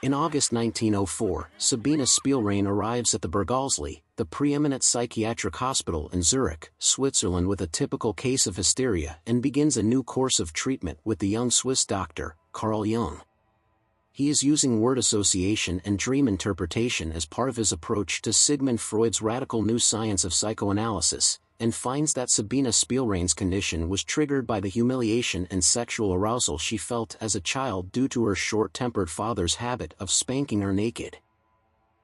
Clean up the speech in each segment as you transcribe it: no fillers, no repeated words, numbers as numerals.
In August 1904, Sabina Spielrein arrives at the Bergholzli, the preeminent psychiatric hospital in Zurich, Switzerland with a typical case of hysteria and begins a new course of treatment with the young Swiss doctor, Carl Jung. He is using word association and dream interpretation as part of his approach to Sigmund Freud's radical new science of psychoanalysis, and finds that Sabina Spielrein's condition was triggered by the humiliation and sexual arousal she felt as a child due to her short-tempered father's habit of spanking her naked.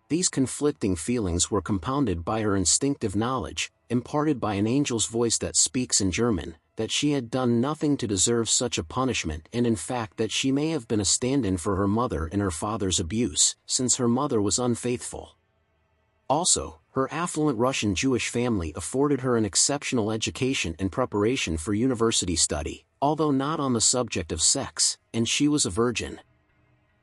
These conflicting feelings were compounded by her instinctive knowledge, imparted by an angel's voice that speaks in German, that she had done nothing to deserve such a punishment and in fact that she may have been a stand-in for her mother in her father's abuse, since her mother was unfaithful. Also, her affluent Russian Jewish family afforded her an exceptional education and preparation for university study, although not on the subject of sex, and she was a virgin.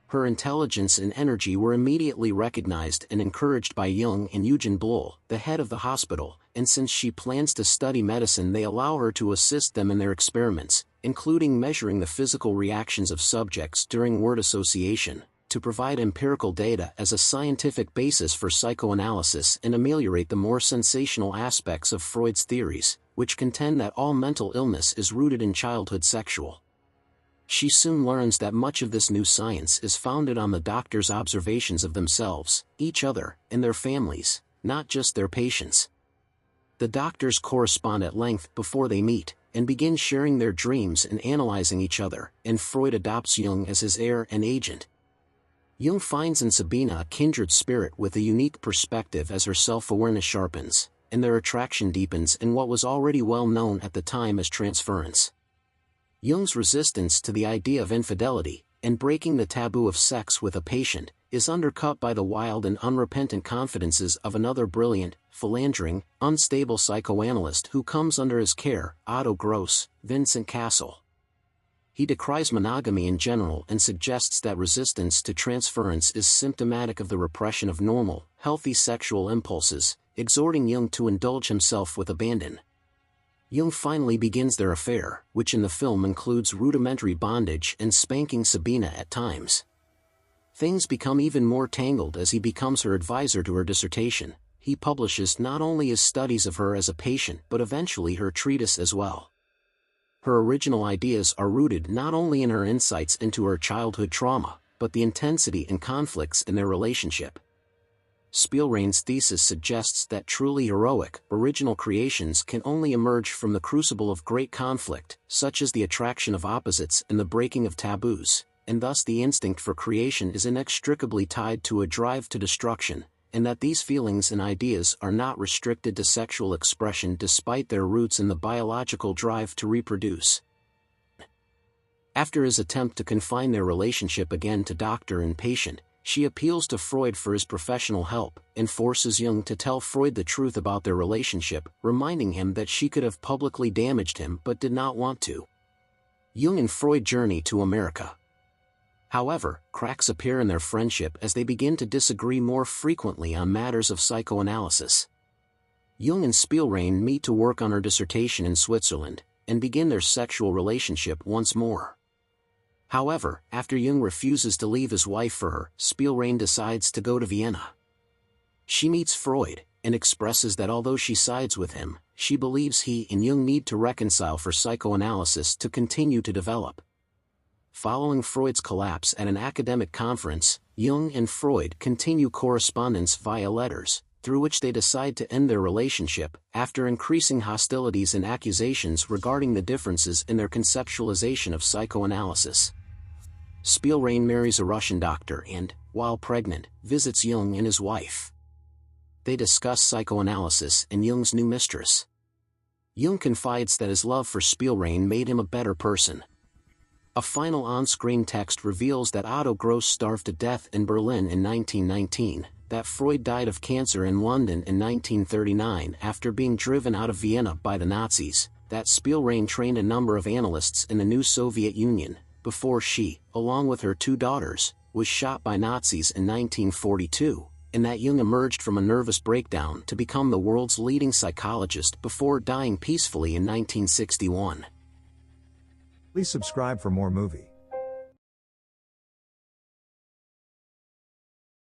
Her intelligence and energy were immediately recognized and encouraged by Jung and Eugen Bleuel, the head of the hospital, and since she plans to study medicine they allow her to assist them in their experiments, including measuring the physical reactions of subjects during word association, to provide empirical data as a scientific basis for psychoanalysis and ameliorate the more sensational aspects of Freud's theories, which contend that all mental illness is rooted in childhood sexual. She soon learns that much of this new science is founded on the doctor's observations of themselves, each other, and their families, not just their patients. The doctors correspond at length before they meet, and begin sharing their dreams and analyzing each other, and Freud adopts Jung as his heir and agent. Jung finds in Sabina a kindred spirit with a unique perspective as her self-awareness sharpens, and their attraction deepens in what was already well known at the time as transference. Jung's resistance to the idea of infidelity, and breaking the taboo of sex with a patient, is undercut by the wild and unrepentant confidences of another brilliant, philandering, unstable psychoanalyst who comes under his care, Otto Gross, Vincent Cassel. He decries monogamy in general and suggests that resistance to transference is symptomatic of the repression of normal, healthy sexual impulses, exhorting Jung to indulge himself with abandon. Jung finally begins their affair, which in the film includes rudimentary bondage and spanking Sabina at times. Things become even more tangled as he becomes her advisor to her dissertation. He publishes not only his studies of her as a patient but eventually her treatise as well. Her original ideas are rooted not only in her insights into her childhood trauma, but the intensity and conflicts in their relationship. Spielrein's thesis suggests that truly heroic, original creations can only emerge from the crucible of great conflict, such as the attraction of opposites and the breaking of taboos, and thus the instinct for creation is inextricably tied to a drive to destruction, and that these feelings and ideas are not restricted to sexual expression despite their roots in the biological drive to reproduce. After his attempt to confine their relationship again to doctor and patient, she appeals to Freud for his professional help, and forces Jung to tell Freud the truth about their relationship, reminding him that she could have publicly damaged him but did not want to. Jung and Freud journey to America. However, cracks appear in their friendship as they begin to disagree more frequently on matters of psychoanalysis. Jung and Spielrein meet to work on her dissertation in Switzerland, and begin their sexual relationship once more. However, after Jung refuses to leave his wife for her, Spielrein decides to go to Vienna. She meets Freud, and expresses that although she sides with him, she believes he and Jung need to reconcile for psychoanalysis to continue to develop. Following Freud's collapse at an academic conference, Jung and Freud continue correspondence via letters, through which they decide to end their relationship, after increasing hostilities and accusations regarding the differences in their conceptualization of psychoanalysis. Spielrein marries a Russian doctor and, while pregnant, visits Jung and his wife. They discuss psychoanalysis and Jung's new mistress. Jung confides that his love for Spielrein made him a better person. A final on-screen text reveals that Otto Gross starved to death in Berlin in 1919, that Freud died of cancer in London in 1939 after being driven out of Vienna by the Nazis, that Spielrein trained a number of analysts in the new Soviet Union, before she, along with her two daughters, was shot by Nazis in 1942, and that Jung emerged from a nervous breakdown to become the world's leading psychologist before dying peacefully in 1961. Please subscribe for more movie